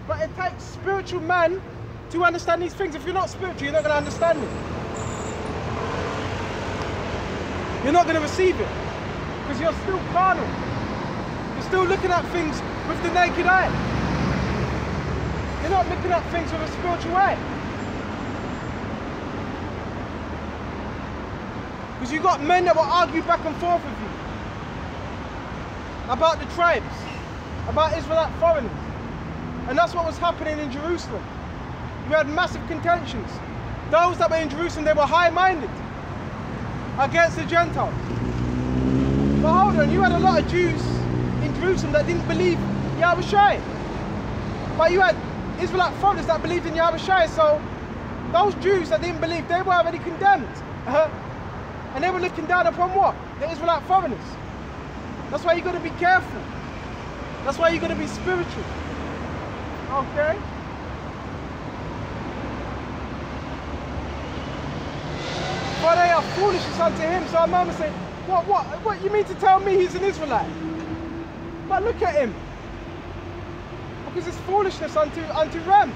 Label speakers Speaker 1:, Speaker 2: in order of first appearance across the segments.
Speaker 1: But it takes spiritual man to understand these things. If you're not spiritual, you're not going to understand it. You're not going to receive it. Because you're still carnal. You're still looking at things with the naked eye. You're not looking at things with a spiritual eye. Because you've got men that will argue back and forth with you about the tribes, about Israelite foreigners. And that's what was happening in Jerusalem. You had massive contentions. Those that were in Jerusalem, they were high-minded against the Gentiles. But hold on, you had a lot of Jews in Jerusalem that didn't believe Yahushua. But you had Israelite foreigners that believed in Yahushua. So those Jews that didn't believe, they were already condemned. And they were looking down upon what? The Israelite foreigners. That's why you've got to be careful. That's why you've got to be spiritual. Okay? For they are foolishness unto him. So a man will say, what you mean to tell me he's an Israelite? But look at him. Because it's foolishness unto them.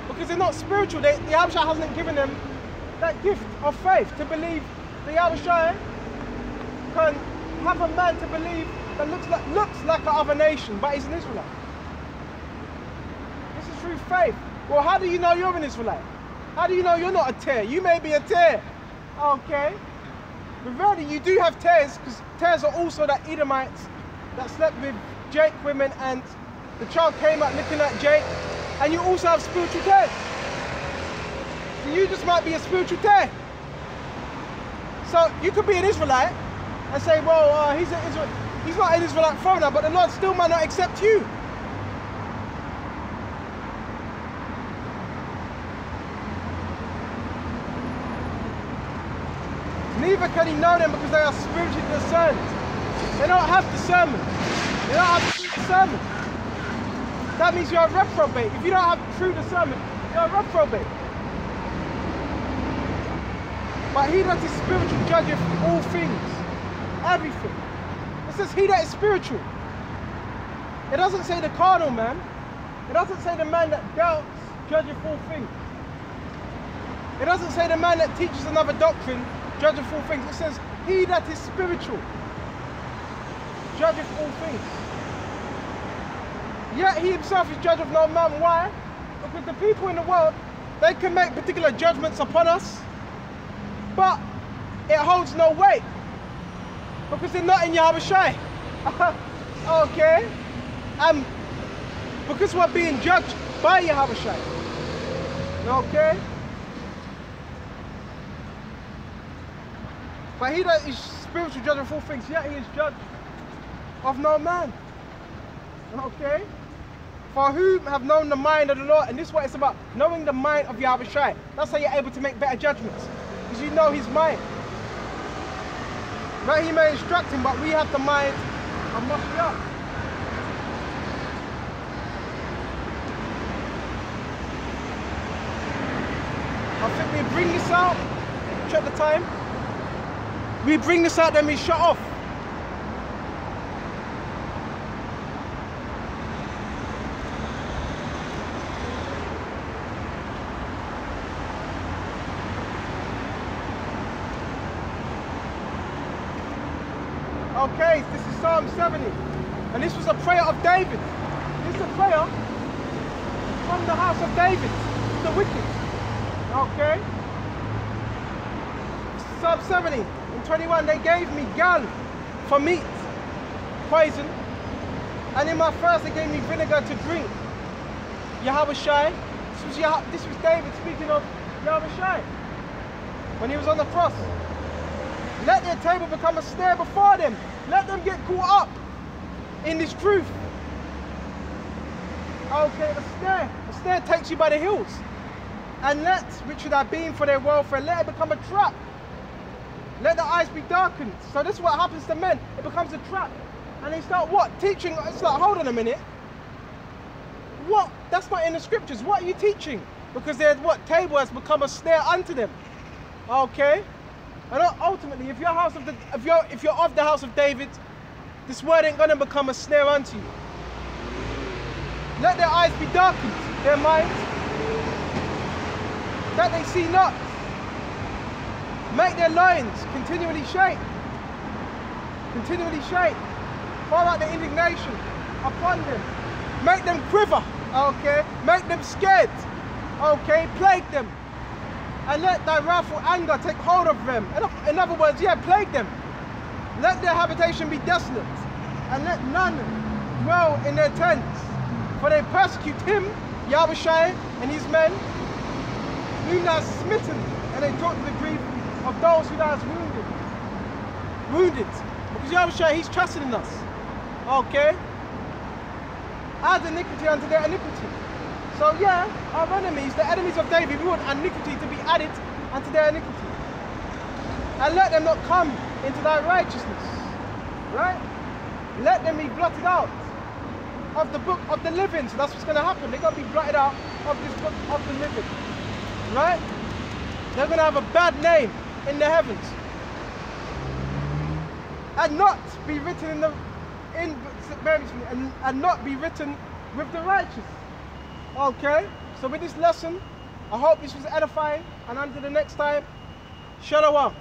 Speaker 1: Because they're not spiritual. The Yahushua hasn't given them that gift of faith to believe the Yahushua can have a man to believe that looks like a other nation, but he's an Israelite. This is through faith. Well, how do you know you're an Israelite? How do you know you're not a tear? You may be a tear. Okay. But really, you do have tares, because tares are also the Edomites that slept with Jake women, and the child came out looking at Jake, and you also have spiritual tares. So you just might be a spiritual tear. So you could be an Israelite and say, well, he's not an Israelite foreigner, but the Lord still might not accept you. Neither can he know them because they are spiritually discerned. They don't have discernment. They don't have true discernment. That means you're a reprobate. If you don't have true discernment, you're a reprobate. But he that is spiritual judgeth all things, everything. It says he that is spiritual. It doesn't say the carnal man. It doesn't say the man that doubts judgeth all things. It doesn't say the man that teaches another doctrine judgeth all things. It says he that is spiritual judgeth all things. Yet he himself is judge of no man. Why? Because the people in the world, they can make particular judgments upon us, but it holds no weight because they're not in Yahushua. Okay? Because we're being judged by Yahushua. Okay? But he that is spiritual judge of all things, yet he is judge of no man. Okay? For whom have known the mind of the Lord, and this is what it's about, knowing the mind of Yahushua. That's how you're able to make better judgments, because you know his mind. Right, he may instruct him, but we have the mind of Mashiach. I think we bring this out, check the time. We bring this out, then we shut off. Okay, this is Psalm 70, and this was a prayer of David. This is a prayer from the house of David, the wicked. Okay? Psalm 70 and 21, they gave me gall for meat, poison, and in my thirst they gave me vinegar to drink. Yahushua, this was David speaking of Yahushua when he was on the cross. Let their table become a snare before them. Let them get caught up in this truth. Okay, a snare takes you by the heels. And let, which should have been for their welfare, let it become a trap. Let the eyes be darkened. So this is what happens to men. It becomes a trap. And they start what? Teaching. It's like, hold on a minute. What? That's not in the scriptures. What are you teaching? Because their what? Table has become a snare unto them. Okay? And ultimately, if you're of the house of David, this word ain't gonna become a snare unto you. Let their eyes be darkened, their minds, that they see not. Make their loins continually shake. Continually shake. Pour out the indignation upon them. Make them quiver, okay? Make them scared, okay? Plague them. And let thy wrathful anger take hold of them. In other words, yeah, plague them. Let their habitation be desolate, and let none dwell in their tents. For they persecute him, Yahushua, and his men, whom thou hast smitten, and they brought to the grief of those who thou hast wounded. Because Yahushua, he's trusting in us. Okay? Add iniquity unto their iniquity. So yeah, our enemies, the enemies of David, we want iniquity to be added unto their iniquity. And let them not come into thy righteousness. Right? Let them be blotted out of the book of the living. So that's what's going to happen. They're going to be blotted out of this book of the living. Right? They're going to have a bad name in the heavens. And not be written in the and not be written with the righteous. Okay? So with this lesson, I hope this was edifying, and until the next time, Shalom.